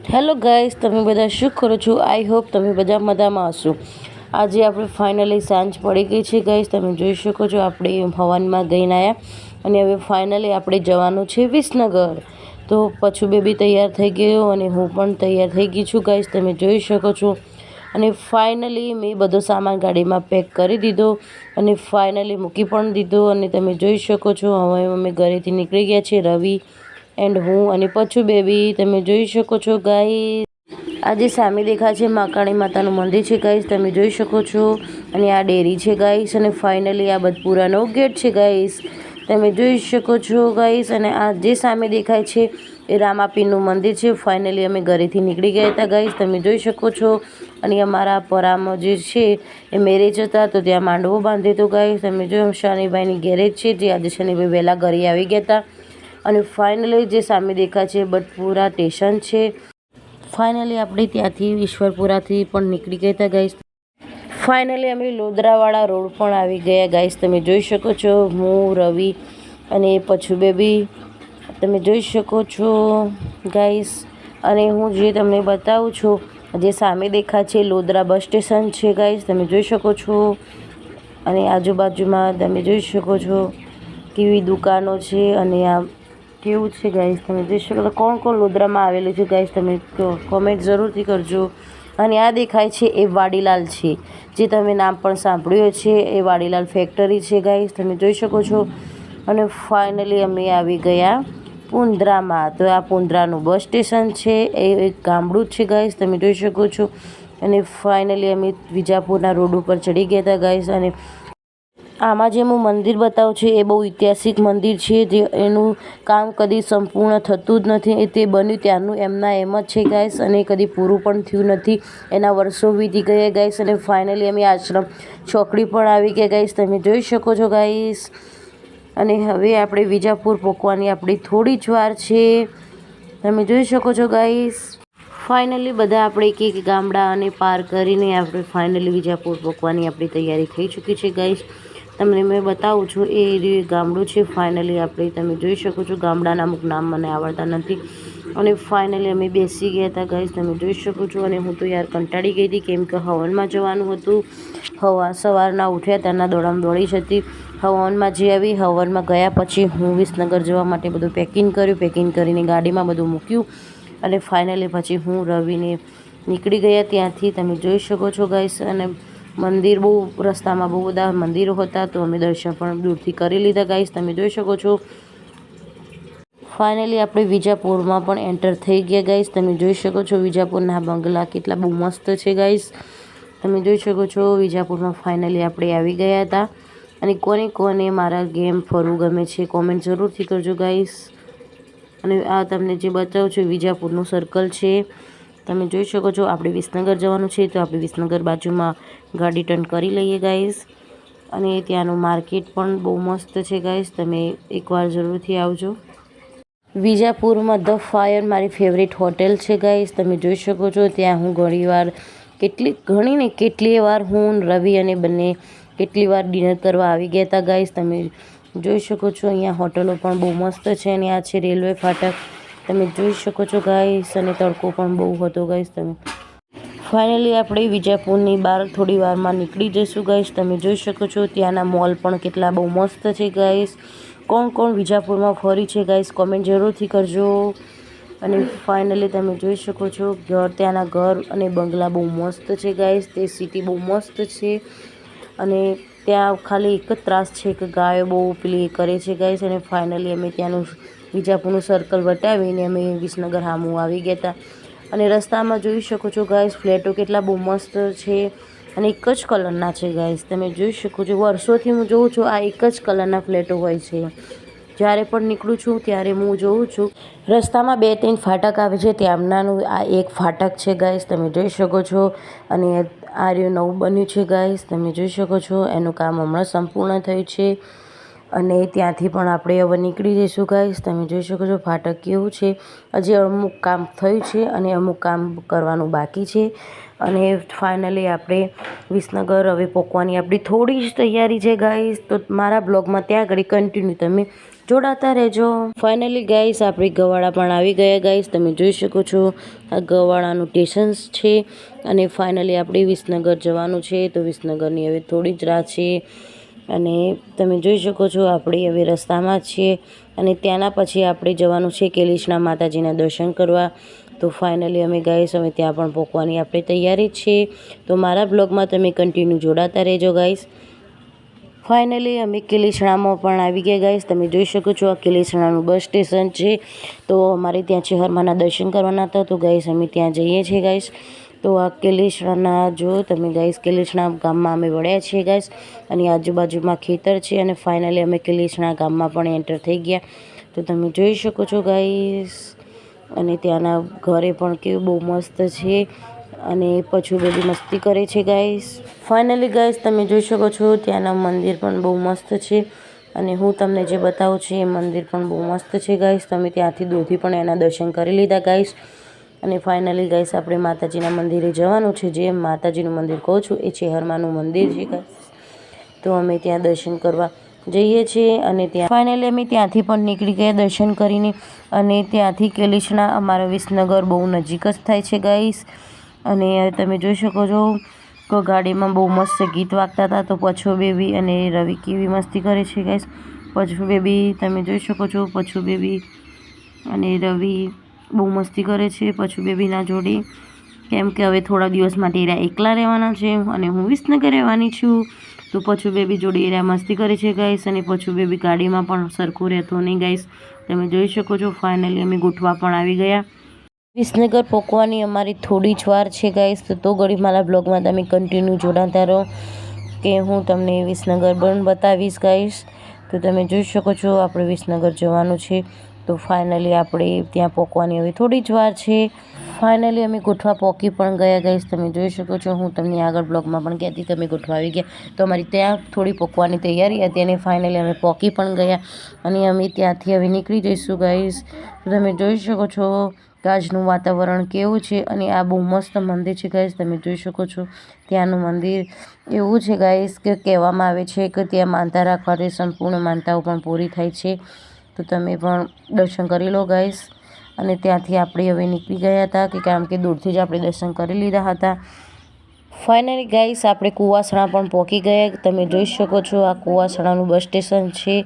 Hello guys, તમે બધા શું કરો છો? આઈ હોપ તમે બધા મજામાં હશો. આજે આપણે ફાઇનલી સાંજ પડી ગઈ છે ગાઈસ. તમે જોઈ શકો છો આપણે હવનમાં ગઈને આવ્યા અને હવે ફાઇનલી આપણે જવાનું છે વિસનગર. તો પછું બેબી તૈયાર થઈ ગયો અને હું પણ તૈયાર થઈ ગઈ છું ગાઈસ. તમે જોઈ શકો છો. અને ફાઇનલી મેં બધો સામાન ગાડીમાં પેક કરી દીધો અને ફાઇનલી મૂકી પણ દીધો. અને તમે જોઈ શકો છો હવે અમે ઘરેથી નીકળી ગયા છીએ, રવિ એન્ડ હું અને પછું બેબી. તમે જોઈ શકો છો ગાઈસ. આજે સામે દેખાય છે મહાકાળી માતાનું મંદિર છે ગાઈસ. તમે જોઈ શકો છો. અને આ ડેરી છે ગાઈસ. અને ફાઇનલી આ બદપુરાનો ગેટ છે ગાઈસ. તમે જોઈ શકો છો ગાઈસ. અને આ જે સામે દેખાય છે એ રામાપીરનું મંદિર છે. ફાઇનલી અમે ઘરેથી નીકળી ગયા હતા ગાઈસ. તમે જોઈ શકો છો. અને અમારા પરામાં જે છે એ મેરેજ હતા તો ત્યાં માંડવો બાંધ્યો હતો ગાઈસ. તમે જોયું શનિભાઈની ગેરેજ છે જે આજે શનિભાઈ વહેલા ઘરે આવી ગયા હતા. અને ફાઇનલી જે સામે દેખાય છે બટપુરા સ્ટેશન છે. ફાઇનલી આપણે ત્યાંથી ઈશ્વરપુરાથી પણ નીકળી ગયા હતા ગાઈસ. ફાઇનલી અમે લોદરાવાળા રોડ પણ આવી ગયા ગાઈસ. તમે જોઈ શકો છો હું, રવિ અને પછું બેબી. તમે જોઈ શકો છો ગાઈસ. અને હું જે તમને બતાવું છું જે સામે દેખાય છે લોદરા બસ સ્ટેશન છે ગાઈસ. તમે જોઈ શકો છો. અને આજુબાજુમાં તમે જોઈ શકો છો કેવી દુકાનો છે. અને આ કેવું છે ગાઈસ. તમે જોઈ શકો કોણ કોણ લોદરામાં આવેલું છે ગાઈસ. તમે કોમેન્ટ જરૂરથી કરજો. અને આ દેખાય છે એ વાડીલાલ છે જે તમે નામ પણ સાંભળ્યું છે. એ વાડીલાલ ફેક્ટરી છે ગાઈસ. તમે જોઈ શકો છો. અને ફાઇનલી અમે આવી ગયા પુંદ્રામાં. તો આ પુંદ્રાનું બસ સ્ટેશન છે. એ એક ગામડું છે ગાઈસ. તમે જોઈ શકો છો. અને ફાઇનલી અમે વિજાપુરના રોડ ઉપર ચડી ગયા હતા ગાઈસ. અને આમાં જે હું મંદિર બતાવું છું એ બહુ ઐતિહાસિક મંદિર છે. જે એનું કામ કદી સંપૂર્ણ થતું જ નથી. તે બન્યું ત્યારનું એમના એમ જ છે ગાઈસ. અને કદી પૂરું પણ થયું નથી. એના વર્ષો વીતી ગયા ગાઈસ. અને ફાઇનલી અમે આશ્રમ ચોકડી પણ આવી ગયા ગાઈસ. તમે જોઈ શકો છો ગાઈસ. અને હવે આપણે વિજાપુર પહોંચવાની આપણી થોડી જ વાર છે. તમે જોઈ શકો છો ગાઈસ. ફાઇનલી બધા આપણે એક ગામડા અને પાર કરીને આપણે ફાઇનલી વિજાપુર પહોંચવાની આપણી તૈયારી થઈ ચૂકી છે ગાઈસ. તમને મેં બતાવું છું એ ગામડું છે. ફાઇનલી આપણે તમે જોઈ શકો છો. ગામડાના અમુક નામ મને આવડતા નથી. અને ફાઇનલી અમે બેસી ગયા હતા ગાઈસ. તમે જોઈ શકો છો. અને હું તો યાર કંટાળી ગઈ હતી કેમ કે હવનમાં જવાનું હતું. સવારના ઉઠ્યા ત્યારના દોડામ દોડી જ હતી. હવનમાં જે આવી હવનમાં ગયા પછી હું વિસનગર જવા માટે બધું પેકિંગ કર્યું. પેકિંગ કરીને ગાડીમાં બધું મૂક્યું. અને ફાઇનલી પછી હું રવિને નીકળી ગયા ત્યાંથી. તમે જોઈ શકો છો ગાઈસ. અને મંદિર બહુ રસ્તામાં બહુ બધા મંદિરો હતા તો અમે દર્શન પણ દૂરથી કરી લીધા ગાઈસ. તમે જોઈ શકો છો. ફાઇનલી આપણે વિજાપુરમાં પણ એન્ટર થઈ ગયા ગાઈસ. તમે જોઈ શકો છો વિજાપુરના બંગલા કેટલા બહુ મસ્ત છે ગાઈસ. તમે જોઈ શકો છો વિજાપુરમાં ફાઇનલી આપણે આવી ગયા હતા. અને કોને કોને મારા ગેમ ફરવું ગમે છે કોમેન્ટ જરૂરથી કરજો ગાઈસ. અને આ તમને જે બતાવું છું વિજાપુરનું સર્કલ છે. તમે જોઈ શકો છો. આપણે વિસનગર જવાનું છે તો આપણે વિસનગર બાજુમાં ગાડી ટર્ન કરી લઈએ ગાઈસ. અને ત્યાંનું માર્કેટ પણ બહુ મસ્ત છે ગાઈસ. તમે એકવાર જરૂરથી આવજો. વિજાપુરમાં ધ ફાયર મારી ફેવરેટ હોટેલ છે ગાઈસ. તમે જોઈ શકો છો. ત્યાં હું કેટલી વાર હું, રવિ અને બંને કેટલી વાર ડિનર કરવા આવી ગયા હતા ગાઈસ. તમે જોઈ શકો છો. અહીંયા હોટલો પણ બહુ મસ્ત છે. અને આ છે રેલવે ફાટક. તમે જોઈ શકો છો ગાઈસ. અને તડકો પણ બહુ હતો ગાઈસ. તમે ફાઇનલી આપણે વિજાપુરની બહાર થોડી વારમાં નીકળી જઈશું ગાઈસ. તમે જોઈ શકો છો. ત્યાંના મોલ પણ કેટલા બહુ મસ્ત છે ગાઈસ. કોણ કોણ વિજાપુરમાં ફરી છે ગાઈસ કોમેન્ટ જરૂરથી કરજો. અને ફાઇનલી તમે જોઈ શકો છો ત્યાંના ઘર અને બંગલા બહુ મસ્ત છે ગાઈસ. તે સિટી બહુ મસ્ત છે. અને ત્યાં ખાલી એક જ ત્રાસ છે કે ગાયો બહુ પેલી કરે છે ગાઈસ. અને ફાઇનલી અમે ત્યાંનું વિજાપુરનું સર્કલ વટાવીને અમે વિસનગર સામું આવી ગયા હતા. અને રસ્તામાં જોઈ શકો છો ગાઈસ ફ્લેટો કેટલા બહુ મસ્ત છે. અને એક જ કલરના છે ગાઈસ. તમે જોઈ શકો છો. વર્ષોથી હું જોઉં છું આ એક જ કલરના ફ્લેટો હોય છે. જ્યારે પણ નીકળું છું ત્યારે હું જોઉં છું. રસ્તામાં 2-3 ફાટક આવે છે ત્યાંનાનું આ એક ફાટક છે ગાઈસ. તમે જોઈ શકો છો. અને આ રહ્યું નવું બન્યું છે ગાઈસ. તમે જોઈ શકો છો. એનું કામ હમણાં સંપૂર્ણ થયું છે. અને ત્યાંથી પણ આપણે હવે નીકળી જઈશું ગાઈસ. તમે જોઈ શકો છો ફાટક કેવું છે. હજી અમુક કામ થયું છે અને અમુક કામ કરવાનું બાકી છે. અને ફાઇનલી આપણે વિસનગર હવે પહોંચવાની આપણી થોડી જ તૈયારી છે ગાઈસ. તો મારા બ્લોગમાં ત્યાં આગળ કન્ટિન્યુ તમે જોડાતા રહેજો. ફાઇનલી ગાઈસ આપણી ગવાડા પણ આવી ગયા ગાઈસ, તમે જોઈ શકો છો આ ગવાડાનું સ્ટેશન છે અને ફાઇનલી આપણે વિસનગર જવાનું છે. તો વિસનગરની હવે થોડી જ રાહ છે અને તમે જોઈ શકો છો આપણે હવે રસ્તામાં જ છીએ અને ત્યાંના પછી આપણે જવાનું છે કેલીસણા માતાજીના દર્શન કરવા. તો ફાઇનલી અમે ગાઈસ હવે ત્યાં પણ પહોંચવાની આપણી તૈયારી છે. તો મારા બ્લોગમાં તમે કન્ટિન્યુ જોડાતા રહેજો ગાઈસ. ફાઇનલી અમે કેલીસણામાં પણ આવી ગયા ગાઈસ, તમે જોઈ શકો છો આ કેલીસણાનું બસ સ્ટેશન છે. તો અમારે ત્યાં ચેહરમાના દર્શન કરવાના હતા તો ગાઈસ અમે ત્યાં જઈએ છીએ ગાઈસ. તો આ કેલીસણાના જો તમે ગાઈસ કેલીસણા ગામમાં અમે વળ્યા છીએ ગાઈસ અને આજુબાજુમાં ખેતર છે અને ફાઇનલી અમે કેલીસણા ગામમાં પણ એન્ટર થઈ ગયા. તો તમે જોઈ શકો છો ગાઈસ અને ત્યાંના ઘરે પણ કેવું બહુ મસ્ત છે અને પછું બધી મસ્તી કરે છે ગાઈસ. ફાઇનલી ગાઈસ તમે જોઈ શકો છો ત્યાંના મંદિર પણ બહુ મસ્ત છે અને હું તમને જે બતાવું છું એ મંદિર પણ બહુ મસ્ત છે ગાઈસ. તમે ત્યાંથી દૂરથી પણ એના દર્શન કરી લીધા ગાઈસ અને ફાઇનલી ગાઈસ આપણે માતાજીના મંદિરે જવાનું છે. જે માતાજીનું મંદિર કહું છું એ ચેહરમાનું મંદિર છે ગાઈસ. તો અમે ત્યાં દર્શન કરવા જઈએ છીએ અને ત્યાં ફાઇનલી અમે ત્યાંથી પણ નીકળી ગયા દર્શન કરીને અને ત્યાંથી કેલીસણા અમારા વિસનગર બહુ નજીક જ થાય છે ગાઈસ. અને તમે જોઈ શકો છો કે ગાડીમાં બહુ મસ્ત ગીત વાગતા હતા. તો પછો બેબી અને રવિ કેવી મસ્તી કરે છે ગાઈસ. પછો બેબી તમે જોઈ શકો છો પછો બેબી અને રવિ બહુ મસ્તી કરે છે પછો બેબીના જોડે, કેમ કે હવે થોડા દિવસ માટે એરા એકલા રહેવાના છે અને હું વિસનગર રહેવાની છું. તો પછો બેબી જોડે એરા મસ્તી કરે છે ગાઈસ અને પછો બેબી ગાડીમાં પણ સરખું રહેતો નહીં ગાઈસ. તમે જોઈ શકો છો ફાઇનલી અમે ગોઠવા પણ આવી ગયા. વિસનગર પહોંચવાની અમારી થોડી જ વાર છે ગાઈસ. તો ઘડી મારા બ્લોગમાં તમે કન્ટિન્યુ જોડાતા રહો કે હું તમને વિસનગર પણ બતાવીશ ગાઈસ. તો તમે જોઈ શકો છો આપણે વિસનગર જવાનું છે. તો ફાઇનલી આપણે ત્યાં પહોંચવાની હવે થોડી જ વાર છે. ફાઇનલી અમે ગોઠવા પહોંચી પણ ગયા ગાઈસ. તમે જોઈ શકો છો હું તમને આગળ બ્લોગમાં પણ કહેતી કે અમે ગોઠવા આવી ગયા. તો અમારી ત્યાં થોડી પહોંચવાની તૈયારી હતી અને ફાઇનલી અમે પહોંચી પણ ગયા અને અમે ત્યાંથી હવે નીકળી જઈશું ગાઈસ. તો તમે જોઈ શકો છો આજનું વાતાવરણ કેવું છે અને આ બહુ મસ્ત મંદિર છે ગાઈસ. તમે જોઈ શકો છો ત્યાંનું મંદિર એવું છે ગાઈસ કે કહેવામાં આવે છે કે ત્યાં માનતા રાખવાથી સંપૂર્ણ માનતાઓ પણ પૂરી થાય છે. તો તમે પણ દર્શન કરી લો ગાઈસ. અને ત્યાંથી આપણે હવે નીકળી ગયા હતા કે કારણ કે દૂરથી જ આપણે દર્શન કરી લીધા હતા. ફાઇનલી ગાઈસ આપણે કુવાસણા પણ પહોંચી ગયા. તમે જોઈ શકો છો આ કુવાસણાનું બસ સ્ટેશન છે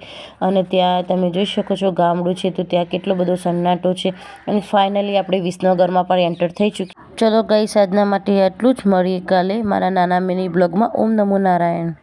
અને ત્યાં તમે જોઈ શકો છો ગામડું છે. તો ત્યાં કેટલો બધો સન્નાટો છે અને ફાઇનલી આપણે વિસનગરમાં પણ એન્ટર થઈ ચૂકી. ચલો ગાઈસ આજના માટે આટલું જ, મળીએ કાલે મારા નાના મિની બ્લોગમાં. ઓમ નમો નારાયણ.